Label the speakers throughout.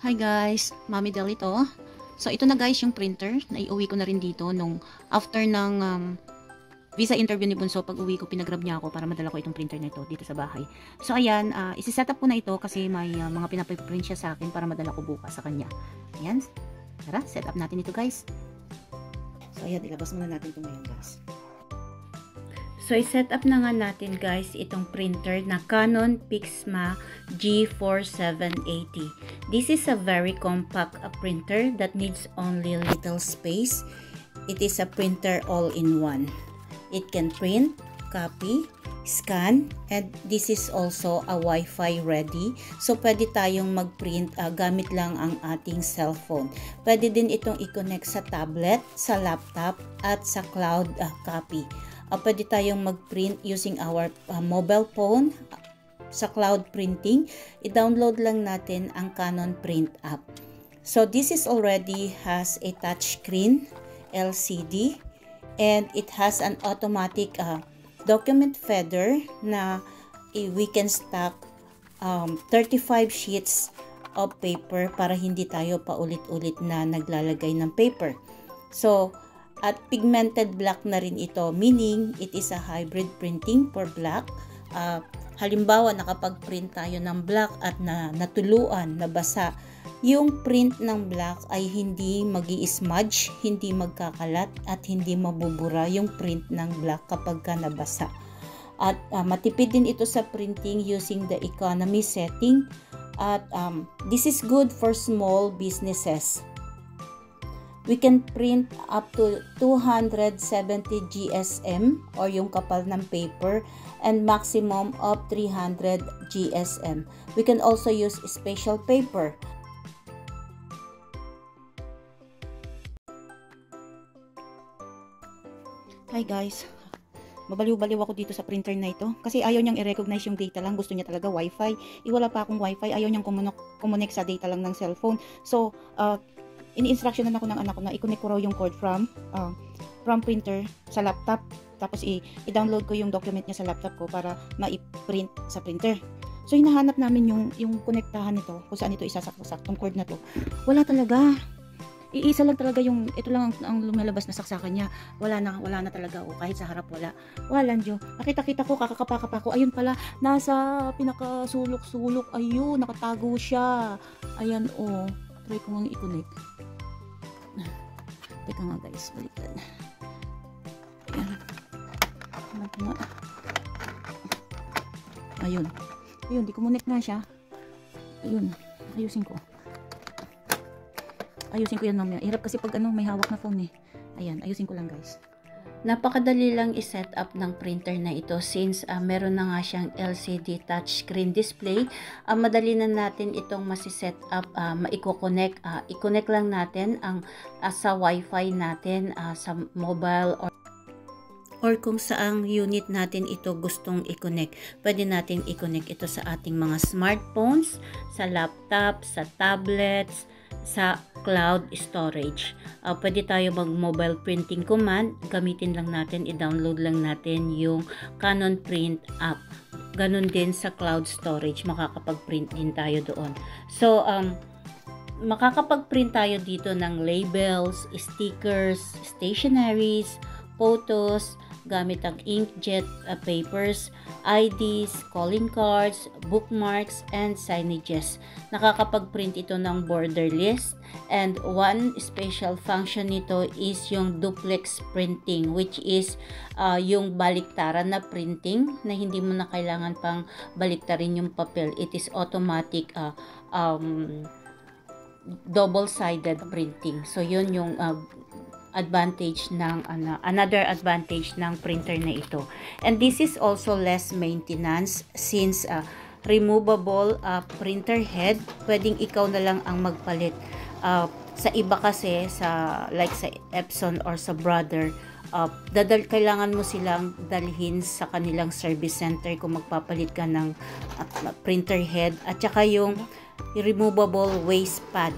Speaker 1: Hi guys, Mami Del ito. So ito na guys yung printer, naiuwi ko na rin dito nung after ng visa interview ni Bunso. Pag uwi ko, pinagrab niya ako para madala ko itong printer na ito dito sa bahay. So ayan, isi-set up ko na ito kasi may mga pinapiprint siya sa akin para madala ko bukas sa kanya. Ayan, tara, set up natin ito guys. So ayan, ilabas muna natin ito ngayon guys. So, i-set up na nga natin guys itong printer na Canon PIXMA G4780. This is a very compact printer that needs only little space. It is a printer all-in-one. It can print, copy, scan, and this is also a Wi-Fi ready. So, pwede tayong mag-print gamit lang ang ating cellphone. Pwede din itong i-connect sa tablet, sa laptop, at sa cloud copy. Pwede tayong mag-print using our mobile phone sa cloud printing. I-download lang natin ang Canon Print app. So this is already has a touchscreen LCD and it has an automatic document feeder na we can stack 35 sheets of paper para hindi tayo paulit-ulit na naglalagay ng paper. So at pigmented black na rin ito, meaning it is a hybrid printing for black. Halimbawa, nakapag-print tayo ng black at natuluan, nabasa, yung print ng black ay hindi magi-smudge, hindi magkakalat, at hindi mabubura yung print ng black kapag ka nabasa. At matipid din ito sa printing using the economy setting. At this is good for small businesses. We can print up to 270 GSM or yung kapal ng paper and maximum of 300 GSM. We can also use special paper. Hi guys, mabaliw-baliw ako dito sa printer na ito kasi ayaw niyang i-recognize yung data lang, gusto niya talaga wifi. Wala pa akong wifi, ayaw niyang connect sa data lang ng cellphone. So, ini-instructionan ako ng anak ko na i-connect ko raw yung cord from printer sa laptop. Tapos i-download ko yung document niya sa laptop ko para ma-print sa printer. So hinahanap namin yung konektahan nito, kung saan ito isasaksak tong cord na to. Wala talaga. Iisa lang talaga yung, ito lang ang lumalabas na saksakan niya. Wala na talaga. O kahit sa harap wala. Wala Diyo. Nakita ko, kakakapa ko. Ayun pala, nasa pinakasulok-sulok. Ayun, nakatago siya. Ayan o. Try ko nga i-connect. Teka nga guys, balikan. Ayan. Ayun, di kumonek na siya. Ayun, ayusin ko. Ayusin ko yan mamaya. Hirap kasi pag may hawak na phone eh. Ayan, ayusin ko lang guys. Napakadali lang i-set up ng printer na ito since meron na nga siyang LCD touchscreen display. Madali na natin itong masi-set up, i-connect. I-connect lang natin ang sa Wi-Fi natin sa mobile or kung saang unit natin ito gustong i-connect. Pwede natin i-connect ito sa ating mga smartphones, sa laptop, sa tablets, sa cloud storage. Pwede tayo mag-mobile printing command. Gamitin lang natin, i-download lang natin yung Canon Print app. Ganun din sa cloud storage, makakapag-print din tayo doon. So, makakapag-print tayo dito ng labels, stickers, stationaries, photos, gamit ang inkjet papers, IDs, calling cards, bookmarks, and signages. Nakakapag-print ito ng border list. And one special function nito is yung duplex printing, which is yung baliktaran na printing na hindi mo na kailangan pang baliktarin yung papel. It is automatic double-sided printing. So, yun yung advantage ng another advantage ng printer na ito. And this is also less maintenance since removable printer head. Pwedeng ikaw na lang ang magpalit. Sa iba kasi like sa Epson or sa Brother, kailangan mo silang dalhin sa kanilang service center kung magpapalit ka ng printer head, at saka yung removable waste pad.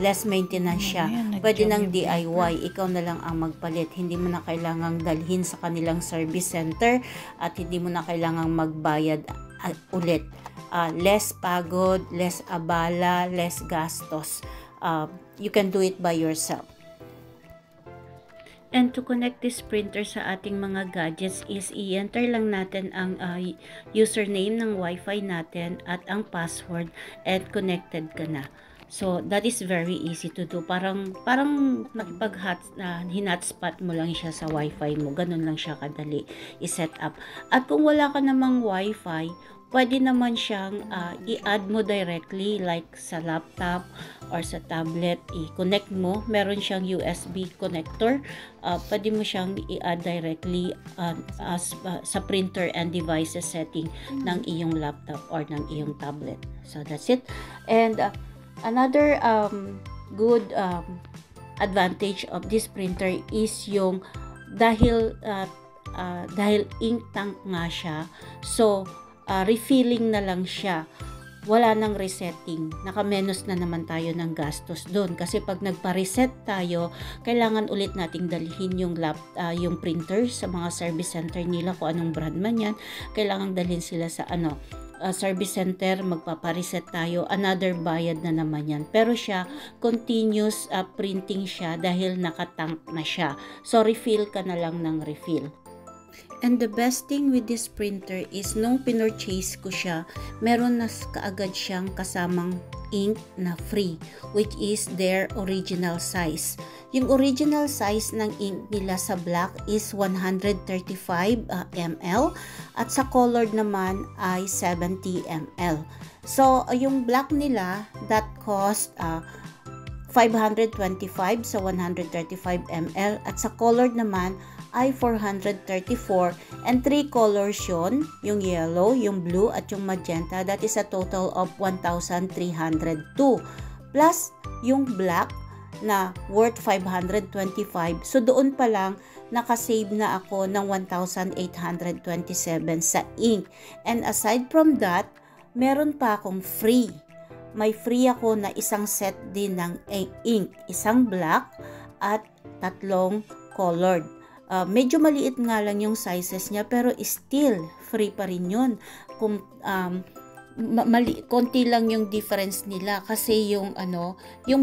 Speaker 1: Less maintenance siya. Pwede ng DIY. Ikaw na lang ang magpalit. Hindi mo na kailangang dalhin sa kanilang service center at hindi mo na kailangang magbayad ulit. less pagod, less abala, less gastos. You can do it by yourself. And to connect this printer sa ating mga gadgets is i-enter lang natin ang username ng Wi-Fi natin at ang password, and connected ka na. So that is very easy to do. Parang hinotspot mo lang siya sa Wi-Fi mo. Ganun lang siya kadali i-set up. At kung wala ka namang Wi-Fi, pwede naman siyang i-add mo directly, like sa laptop or sa tablet, i-connect mo. Meron siyang USB connector. Pwede mo siyang i-add directly sa printer and devices setting ng iyong laptop or ng iyong tablet. So that's it. And another good advantage of this printer is yung dahil ink tank nga siya, so refilling na lang siya, wala nang resetting, nakamenos na naman tayo ng gastos doon, kasi pag nagpa-reset tayo, kailangan ulit nating dalhin yung printer sa mga service center nila, kung anong brand man yan, kailangan dalhin sila sa service center, magpapa-reset tayo, another bayad na naman yan. Pero siya, continuous printing siya dahil nakatank na siya, so refill ka na lang ng refill. And the best thing with this printer is nung pinurchase ko siya, meron na kaagad siyang kasamang ink na free, which is their original size. Yung original size ng ink nila sa black is 135 ml at sa colored naman ay 70 ml. So yung black nila, that cost 525 sa 135 ml at sa colored naman ay 434, and 3 colors yun, yung yellow, yung blue at yung magenta. That is a total of 1,302 plus yung black na worth 525. So doon pa lang nakasave na ako ng 1,827 sa ink. And aside from that, meron pa akong free. May free ako na isang set din ng ink, isang black at 3 colored. Medyo maliit nga lang yung sizes niya, pero still free pa rin yun. Kung konti lang yung difference nila, kasi yung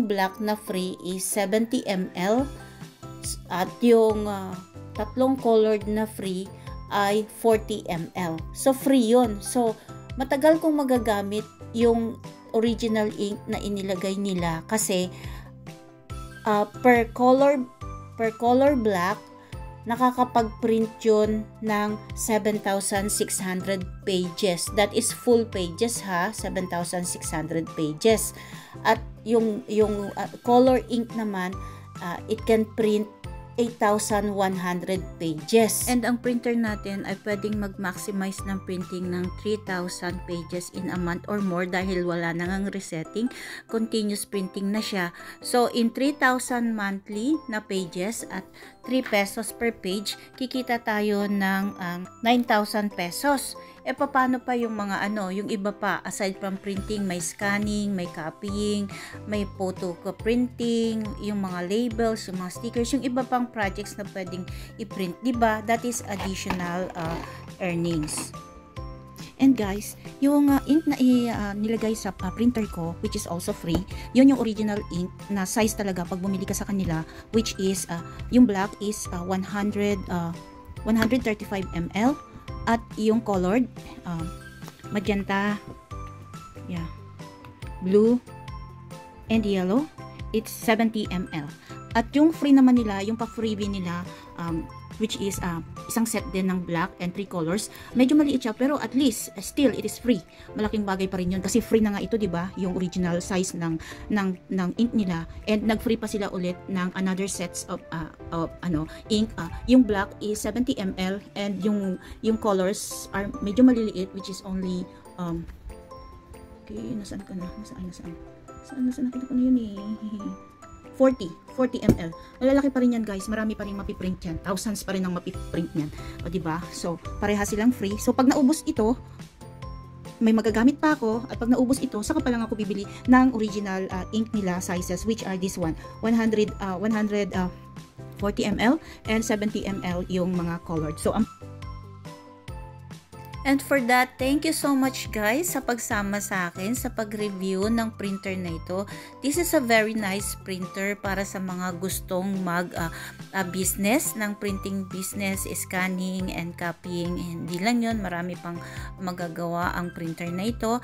Speaker 1: black na free is 70 ml at yung 3 colored na free ay 40 ml. So free yun. So matagal kong magagamit yung original ink na inilagay nila, kasi per color black nakakapag-print yun ng 7,600 pages. That is full pages ha, 7,600 pages. At yung color ink naman, it can print 8,100 pages. And ang printer natin ay pwedeng mag-maximize ng printing ng 3,000 pages in a month or more, dahil wala nang resetting, continuous printing na siya. So in 3,000 monthly na pages at 3 pesos per page, kikita tayo ng 9,000 pesos. Paano pa yung mga yung iba pa, aside from printing, may scanning, may copying, may photo printing, yung mga labels, yung mga stickers, yung iba pang projects na pwedeng i-print, diba? That is additional earnings. And guys, yung ink na nilagay sa printer ko, which is also free, yun yung original ink na size talaga pag bumili ka sa kanila, which is yung black is 135 ml at yung colored magenta, blue and yellow, it's 70 ml. At yung free naman nila, yung pa-freebie nila, which is isang set din ng black and 3 colors. Medyo maliit siya, pero at least still it is free. Malaking bagay pa rin yun, kasi free na nga ito, 'di ba? Yung original size ng ink nila, and nag-free pa sila ulit ng another sets of ink. Yung black is 70 ml and yung colors are medyo maliliit, which is only okay, nasaan ka na? Nasaan nakita ko na yun eh. 40 ml. Malalaki pa rin yan guys, marami pa rin mapiprint yan, thousands pa rin ang mapiprint yan, o diba? So pareha silang free. So pag naubos ito, may magagamit pa ako, at pag naubos ito, saka pa lang ako bibili ng original ink nila sizes, which are this one, 140 ml and 70 ml yung mga colored. So And for that, thank you so much guys sa pagsama sa akin sa pag-review ng printer na ito. This is a very nice printer para sa mga gustong mag-business ng printing business, scanning and copying. Hindi lang yun, marami pang magagawa ang printer na ito.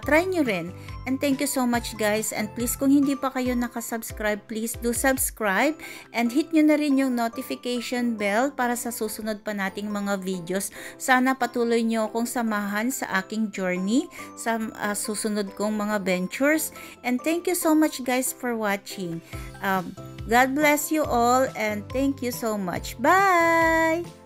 Speaker 1: Try nyo rin. And thank you so much guys. And please, kung hindi pa kayo nakasubscribe, please do subscribe and hit nyo na rin yung notification bell para sa susunod pa nating mga videos. Sana patuloy nyo akong samahan sa aking journey sa susunod kong mga ventures. And thank you so much guys for watching. God bless you all and thank you so much. Bye!